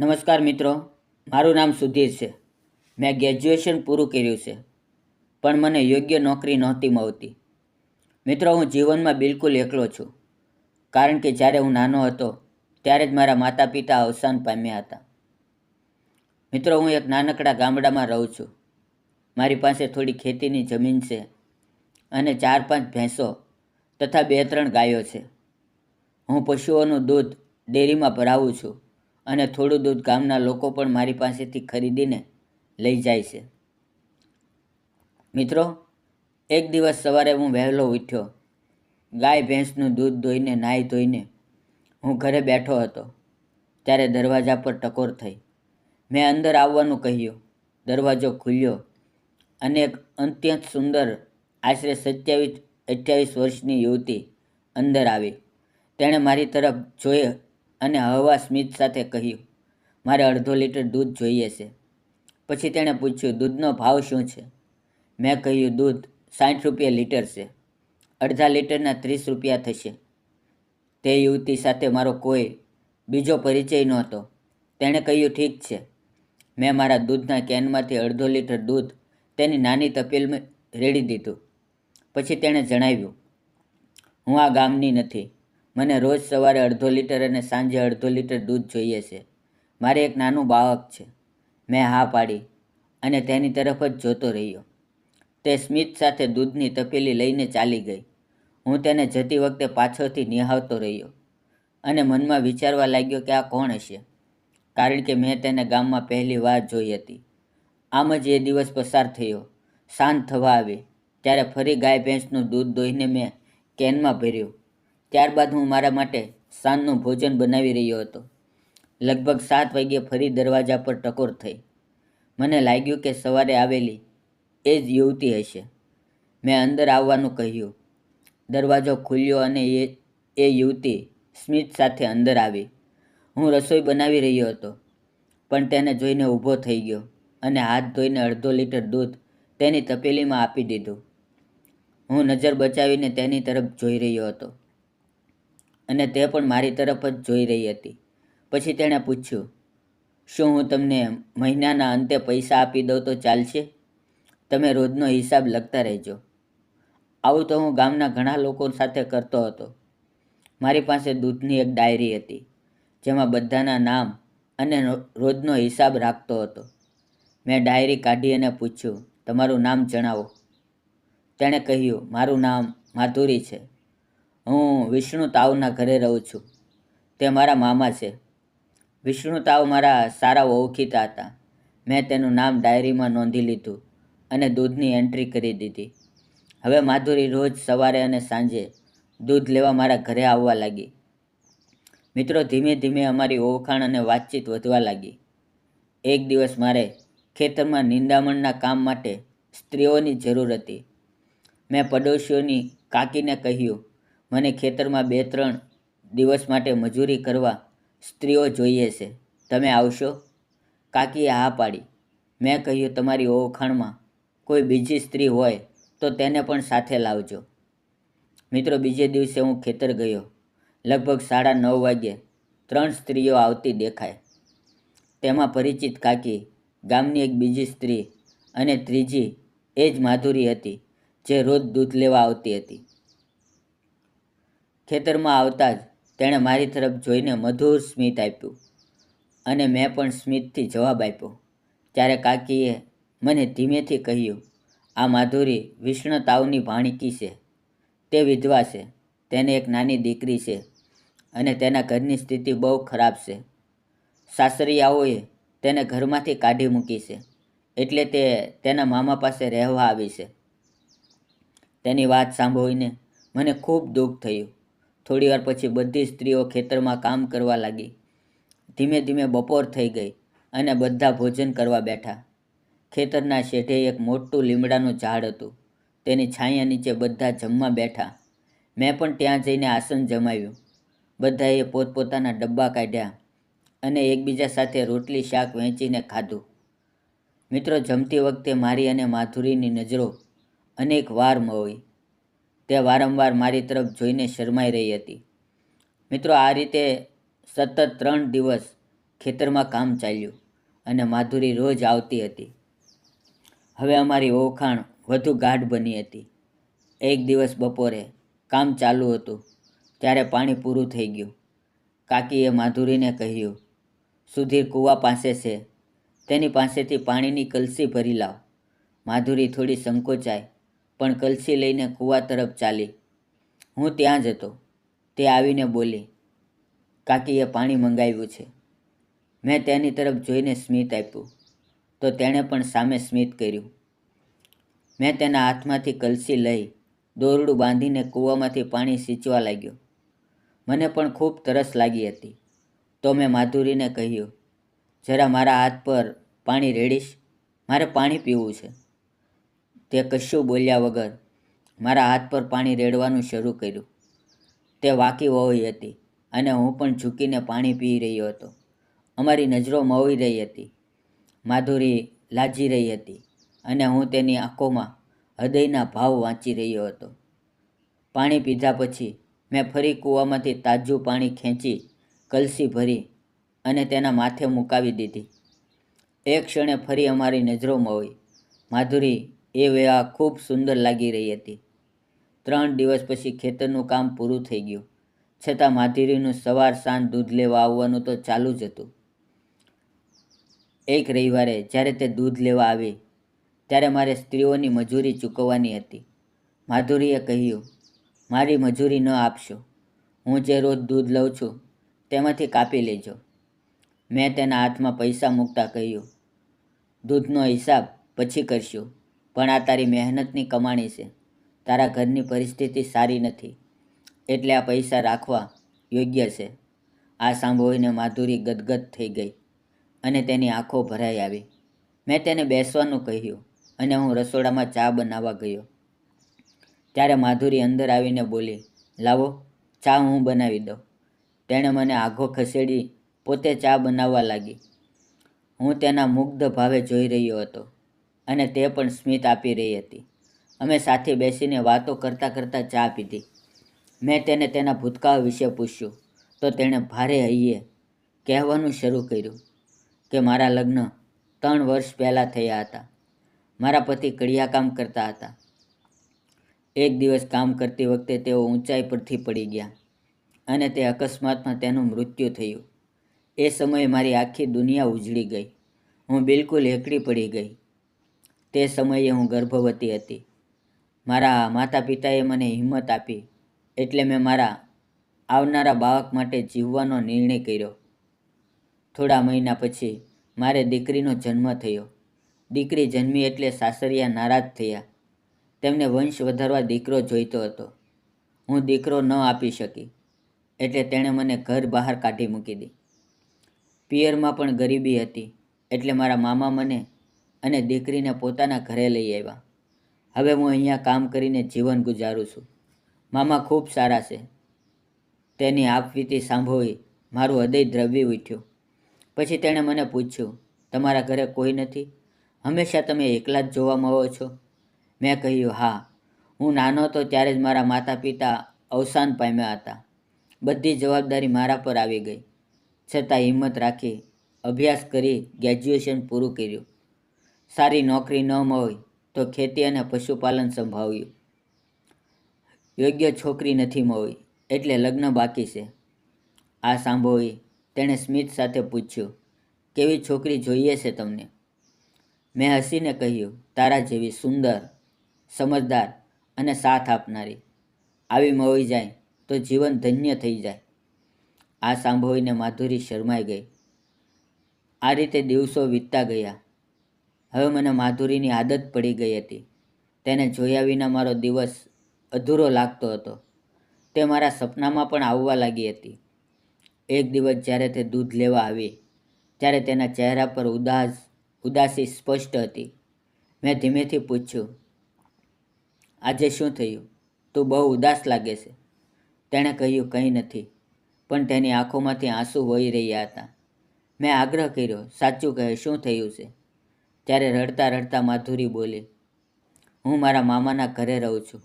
નમસ્કાર મિત્રો, મારું નામ સુધીર છે. મેં ગ્રેજ્યુએશન પૂરું કર્યું છે, પણ મને યોગ્ય નોકરી નહોતી મળતી. મિત્રો, હું જીવનમાં બિલકુલ એકલો છું, કારણ કે જ્યારે હું નાનો હતો ત્યારે જ મારા માતા પિતા અવસાન પામ્યા હતા. મિત્રો, હું એક નાનકડા ગામડામાં રહું છું. મારી પાસે થોડી ખેતીની જમીન છે અને 4-5 ભેંસો તથા 2-3 ગાયો છે. હું પશુઓનું દૂધ ડેરીમાં ભરાવું છું અને થોડું દૂધ ગામના લોકો પણ મારી પાસેથી ખરીદીને લઈ જાય છે. મિત્રો, એક દિવસ સવારે હું વહેલો ઉઠ્યો. ગાય ભેંસનું દૂધ દોઈને નાહી ધોઈને હું ઘરે બેઠો હતો ત્યારે દરવાજા પર ટકોર થઈ. મેં અંદર આવવાનું કહ્યું. દરવાજો ખુલ્યો અને એક અત્યંત સુંદર, આશરે 27-28 વર્ષની યુવતી અંદર આવી. તેણે મારી તરફ જોઈ અને હળવા સ્મિત સાથે કહ્યું, મારે અડધો લીટર દૂધ જોઈએ છે. પછી તેણે પૂછ્યું, દૂધનો ભાવ શું છે? મેં કહ્યું, દૂધ 60 રૂપિયા લીટર છે. અડધા લીટરના 30 રૂપિયા થશે. તે યુવતી સાથે મારો કોઈ બીજો પરિચય નહોતો. તેણે કહ્યું, ઠીક છે. મેં મારા દૂધના કેનમાંથી અડધો લીટર દૂધ તેની નાની તપેલીમાં રેડી દીધું. પછી તેણે જણાવ્યું, હું આ ગામની નથી. મને રોજ સવારે અડધો લીટર અને સાંજે અડધો લીટર દૂધ જોઈએ છે. મારે એક નાનું બાળક છે. મેં હા પાડી અને તેની તરફ જ જોતો રહ્યો. તે સ્મિત સાથે દૂધની તપેલી લઈને ચાલી ગઈ. હું તેને જતી વખતે પાછળથી નિહાળતો રહ્યો અને મનમાં વિચારવા લાગ્યો કે આ કોણ હશે, કારણ કે મેં તેને ગામમાં પહેલી વાર જોઈ હતી. આમ જ એ દિવસ પસાર થયો. સાંજ થવા આવી ત્યારે ફરી ગાય ભેંસનું દૂધ દોઈને મેં કેનમાં ભર્યું. ત્યારબાદ હું મારા માટે સાંજનું ભોજન બનાવી રહ્યો હતો. લગભગ 7 વાગ્યે ફરી દરવાજા પર ટકોર થઈ. મને લાગ્યું કે સવારે આવેલી એ જ યુવતી હશે. મેં અંદર આવવાનું કહ્યું. દરવાજો ખુલ્યો અને એ યુવતી સ્મિત સાથે અંદર આવી. હું રસોઈ બનાવી રહ્યો હતો, પણ તેને જોઈને ઊભો થઈ ગયો અને હાથ ધોઈને અડધો લીટર દૂધ તેની તપેલીમાં આપી દીધું. હું નજર બચાવીને તેની તરફ જોઈ રહ્યો હતો અને તે પણ મારી તરફ જ જોઈ રહી હતી. પછી તેણે પૂછ્યું, શું હું તમને મહિનાના અંતે પૈસા આપી દઉં તો ચાલશે? તમે રોજનો હિસાબ લખતા રહેજો. આવું તો હું ગામના ઘણા લોકો સાથે કરતો હતો. મારી પાસે દૂધની એક ડાયરી હતી, જેમાં બધાના નામ અને રોજનો હિસાબ રાખતો હતો. મેં ડાયરી કાઢી અને પૂછ્યું, તમારું નામ જણાવો. તેણે કહ્યું, મારું નામ માધુરી છે. હું વિષ્ણુ તાવના ઘરે રહું છું. તે મારા મામા છે. વિષ્ણુ તાવ મારા સારા ઓળખીતા હતા. મેં તેનું નામ ડાયરીમાં નોંધી લીધું અને દૂધની એન્ટ્રી કરી દીધી. હવે માધુરી રોજ સવારે અને સાંજે દૂધ લેવા મારા ઘરે આવવા લાગી. મિત્રો, ધીમે ધીમે અમારી ઓળખાણ અને વાતચીત વધવા લાગી. એક દિવસ મારે ખેતરમાં નિંદામણના કામ માટે સ્ત્રીઓની જરૂર હતી. મેં પડોશીઓની કાકીને કહ્યું, મને ખેતરમાં 2-3 દિવસ માટે મજૂરી કરવા સ્ત્રીઓ જોઈએ છે. તમે આવશો? કાકીએ હા પાડી. મેં કહ્યું, તમારી ઓળખાણમાં કોઈ બીજી સ્ત્રી હોય તો તેને પણ સાથે લાવજો. મિત્રો, બીજે દિવસે હું ખેતર ગયો. લગભગ 9:30 વાગ્યે 3 સ્ત્રીઓ આવતી દેખાય. તેમાં પરિચિત કાકી, ગામની એક બીજી સ્ત્રી અને ત્રીજી એ જ માધુરી હતી, જે રોજ દૂધ લેવા આવતી હતી. ખેતરમાં આવતા જ તેણે મારી તરફ જોઈને મધુર સ્મિત આપ્યું અને મેં પણ સ્મિતથી જવાબ આપ્યો. ત્યારે કાકીએ મને ધીમેથી કહ્યું, આ માધુરી વિષ્ણુ તાવની ભાણકી છે. તે વિધવા છે. તેને એક નાની દીકરી છે અને તેના ઘરની સ્થિતિ બહુ ખરાબ છે. સાસરિયાઓએ તેને ઘરમાંથી કાઢી મૂકી છે, એટલે તે તેના મામા પાસે રહેવા આવી છે. તેની વાત સાંભળીને મને ખૂબ દુઃખ થયું. થોડીવાર પછી બધી સ્ત્રીઓ ખેતરમાં કામ કરવા લાગી. ધીમે ધીમે બપોર થઈ ગઈ અને બધા ભોજન કરવા બેઠા. ખેતરના શેઢે એક મોટું લીમડાનું ઝાડ હતું. તેની છાયા નીચે બધા જમવા બેઠા. મેં પણ ત્યાં જઈને આસન જમાવ્યું. બધાએ પોતપોતાના ડબ્બા કાઢ્યા અને એકબીજા સાથે રોટલી શાક વહેંચીને ખાધું. મિત્રો, જમતી વખતે મારી અને માધુરીની નજરો અનેક વાર મળી. તે વારંવાર મારી તરફ જોઈને શરમાઈ રહી હતી. મિત્રો, આ રીતે સતત 3 દિવસ ખેતરમાં કામ ચાલ્યું અને માધુરી રોજ આવતી હતી. હવે અમારી ઓળખાણ વધુ ગાઢ બની હતી. એક દિવસ બપોરે કામ ચાલુ હતું ત્યારે પાણી પૂરું થઈ ગયું. કાકીએ માધુરીને કહ્યું, સુધીર કૂવા પાસે છે, તેની પાસેથી પાણીની કલસી ભરી લાવ. માધુરી થોડી સંકોચાઈ પણ કલસી લઈને કૂવા તરફ ચાલી. હું ત્યાં જ હતો. તે આવીને બોલી, કાકીએ પાણી મંગાવ્યું છે. મેં તેની તરફ જોઈને સ્મિત આપ્યું તો તેણે પણ સામે સ્મિત કર્યું. મેં તેના હાથમાંથી કલસી લઈ દોરડું બાંધીને કૂવામાંથી પાણી સિંચવા લાગ્યો. મને પણ ખૂબ તરસ લાગી હતી તો મેં માધુરીને કહ્યું, જરા મારા હાથ પર પાણી રેડીશ, મારે પાણી પીવું છે. તે કશું બોલ્યા વગર મારા હાથ પર પાણી રેડવાનું શરૂ કર્યું. તે વાકી વહોઈ હતી અને હું પણ ઝૂકીને પાણી પી રહ્યો હતો. અમારી નજરો મળી રહી હતી. માધુરી લાજી રહી હતી અને હું તેની આંખોમાં હૃદયના ભાવ વાંચી રહ્યો હતો. પાણી પીધા પછી મેં ફરી કૂવામાંથી તાજું પાણી ખેંચી કલસી ભરી અને તેના માથે મુકાવી દીધી. એક ક્ષણે ફરી અમારી નજરો મળી. માધુરી એ વેળા ખૂબ સુંદર લાગી રહી હતી. 3 દિવસ પછી ખેતરનું કામ પૂરું થઈ ગયું, છતાં માધુરીનું સવાર સાંજ દૂધ લેવા આવવાનું તો ચાલુ જ હતું. એક રવિવારે જ્યારે તે દૂધ લેવા આવી ત્યારે મારે સ્ત્રીઓની મજૂરી ચૂકવવાની હતી. માધુરીએ કહ્યું, મારી મજૂરી ન આપશો, હું જે રોજ દૂધ લઉં છું તેમાંથી કાપી લેજો. મેં તેના હાથમાં પૈસા મૂકતા કહ્યું, દૂધનો હિસાબ પછી કરશું, પણ આ તારી મહેનતની કમાણી છે. તારા ઘરની પરિસ્થિતિ સારી નથી, એટલે આ પૈસા રાખવા યોગ્ય છે. આ સાંભળીને માધુરી ગદગદ થઈ ગઈ અને તેની આંખો ભરાઈ આવી. મેં તેને બેસવાનું કહ્યું અને હું રસોડામાં ચા બનાવવા ગયો. ત્યારે માધુરી અંદર આવીને બોલી, લાવો ચા હું બનાવી દઉં. તેણે મને આઘો ખસેડી પોતે ચા બનાવવા લાગી. હું તેના મુગ્ધ ભાવે જોઈ રહ્યો હતો અને તે પણ સ્મિત આપી રહી હતી. અમે સાથે બેસીને વાતો કરતાં કરતાં ચા પીધી. મેં તેને તેના ભૂતકાળ વિશે પૂછ્યું તો તેણે ભારે હૈયે કહેવાનું શરૂ કર્યું કે મારા લગ્ન 3 વર્ષ પહેલાં થયા હતા. મારા પતિ કડિયા કામ કરતા હતા. એક દિવસ કામ કરતી વખતે તેઓ ઊંચાઈ પરથી પડી ગયા અને તે અકસ્માતમાં તેનું મૃત્યુ થયું. એ સમયે મારી આખી દુનિયા ઉજળી ગઈ. હું બિલકુલ એકલી પડી ગઈ. તે સમયે હું ગર્ભવતી હતી. મારા માતા પિતાએ મને હિંમત આપી એટલે મેં મારા આવનારા બાળક માટે જીવવાનો નિર્ણય કર્યો. થોડા મહિના પછી મારે દીકરીનો જન્મ થયો. દીકરી જન્મી એટલે સાસરિયા નારાજ થયા. તેમને વંશ વધારવા દીકરો જોઈતો હતો. હું દીકરો ન આપી શકી એટલે તેણે મને ઘર બહાર કાઢી મૂકી દી. પિયરમાં પણ ગરીબી હતી એટલે મારા મામા મને અને દીકરીને પોતાના ઘરે લઈ આવ્યા. હવે હું અહીંયા કામ કરીને જીવન ગુજારું છું. મામા ખૂબ સારા છે. તેની આપવીતી સાંભળી મારું હૃદય દ્રવી ઉઠ્યું. પછી તેણે મને પૂછ્યું, તમારા ઘરે કોઈ નથી? હંમેશા તમે એકલા જ જોવા મળો છો? મેં કહ્યું, હા. હું નાનો હતો ત્યારે જ મારા માતા પિતા અવસાન પામ્યા હતા. બધી જવાબદારી મારા પર આવી ગઈ. છતાં હિંમત રાખી અભ્યાસ કરી ગ્રેજ્યુએશન પૂરું કર્યું. સારી નોકરી ન મળી તો ખેતી અને પશુપાલન સંભાળ્યું. યોગ્ય છોકરી નથી મળી એટલે લગ્ન બાકી છે. આ સાંભળી તેણે સ્મિત સાથે પૂછ્યું, કેવી છોકરી જોઈએ છે તમને? મેં હસીને કહ્યું, તારા જેવી સુંદર, સમજદાર અને સાથ આપનારી. આવી મળી જાય તો જીવન ધન્ય થઈ જાય. આ સાંભળીને માધુરી શરમાઈ ગઈ. આ રીતે દિવસો વીતતા ગયા. હવે મને માધુરીની આદત પડી ગઈ હતી. તેને જોયા વિના મારો દિવસ અધૂરો લાગતો હતો. તે મારા સપનામાં પણ આવવા લાગી હતી. એક દિવસ જ્યારે તે દૂધ લેવા આવી ત્યારે તેના ચહેરા પર ઉદાસી સ્પષ્ટ હતી. મેં ધીમેથી પૂછ્યું, આજે શું થયું? તું બહુ ઉદાસ લાગે છે. તેણે કહ્યું, કંઈ નથી, પણ તેની આંખોમાંથી આંસુ વહી રહ્યા હતા. મેં આગ્રહ કર્યો, સાચું કહે, શું થયું છે? ત્યારે રડતા રડતા માધુરી બોલી, હું મારા મામાના ઘરે રહું છું.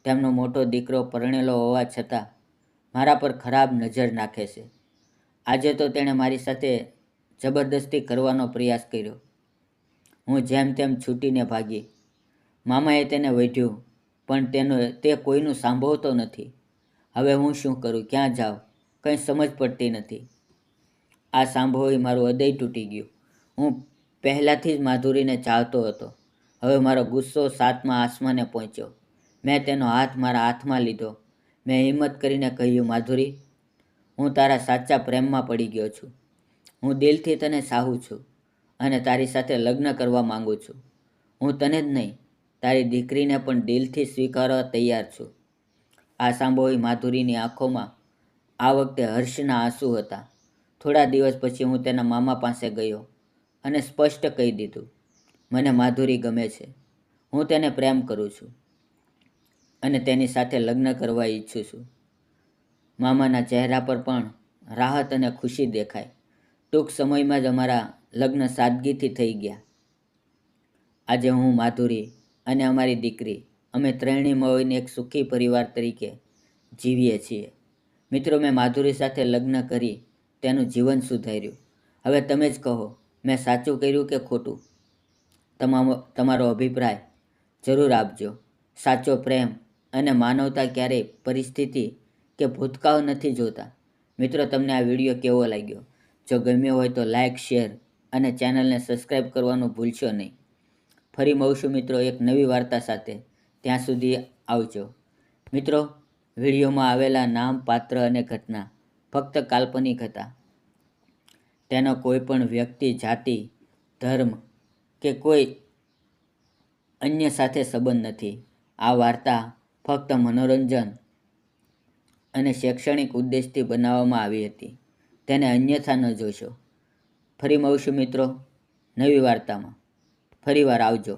તેમનો મોટો દીકરો પરણેલો હોવા છતાં મારા પર ખરાબ નજર નાખે છે. આજે તો તેણે મારી સાથે જબરદસ્તી કરવાનો પ્રયાસ કર્યો. હું જેમ તેમ છૂટીને ભાગી. મામાએ તેને વઢ્યું, પણ તે કોઈનું સાંભળતો નથી. હવે હું શું કરું, ક્યાં જાઉં, કંઈ સમજ પડતી નથી. આ સાંભળી મારું હૃદય તૂટી ગયું. હું પહેલાંથી જ માધુરીને ચાહતો હતો. હવે મારો ગુસ્સો 7મા આસમાને પહોંચ્યો. મેં તેનો હાથ મારા હાથમાં લીધો. મેં હિંમત કરીને કહ્યું, માધુરી, હું તારા સાચા પ્રેમમાં પડી ગયો છું. હું દિલથી તને ચાહું છું અને તારી સાથે લગ્ન કરવા માંગુ છું. હું તને જ નહીં, તારી દીકરીને પણ દિલથી સ્વીકારવા તૈયાર છું. આ સાંભળી માધુરીની આંખોમાં આ વખતે હર્ષના આંસુ હતા. થોડા દિવસ પછી હું તેના મામા પાસે ગયો અને સ્પષ્ટ કહી દીધું, મને માધુરી ગમે છે. હું તેને પ્રેમ કરું છું અને તેની સાથે લગ્ન કરવા ઈચ્છું છું. મામાના ચહેરા પર પણ રાહત અને ખુશી દેખાય. ટૂંક સમયમાં જ અમારા લગ્ન સાદગીથી થઈ ગયા. આજે હું, માધુરી અને અમારી દીકરી, અમે ત્રણેય મળીને એક સુખી પરિવાર તરીકે જીવીએ છીએ. મિત્રો, મેં માધુરી સાથે લગ્ન કરી તેનું જીવન સુધાર્યું. હવે તમે જ કહો, મેં સાચું કર્યું કે ખોટું? તમારો અભિપ્રાય જરૂર આપજો. સાચો પ્રેમ અને માનવતા ક્યારેય પરિસ્થિતિ કે ભૂતકાળ નથી જોતા. મિત્રો, તમને આ વિડીયો કેવો લાગ્યો? જો ગમ્યો હોય તો લાઇક, શેર અને ચેનલને સબસ્ક્રાઈબ કરવાનું ભૂલશો નહીં. ફરી મળશું મિત્રો એક નવી વાર્તા સાથે. ત્યાં સુધી આવજો. મિત્રો, વિડીયોમાં આવેલા નામ, પાત્ર અને ઘટના ફક્ત કાલ્પનિક હતા. તેનો કોઈ પણ વ્યક્તિ, જાતિ, ધર્મ કે કોઈ અન્ય સાથે સંબંધ નથી. આ વાર્તા ફક્ત મનોરંજન અને શૈક્ષણિક ઉદ્દેશથી બનાવવામાં આવી હતી. તેને અન્યથા ન જોશો. ફરી મળશું મિત્રો નવી વાર્તામાં. ફરીવાર આવજો.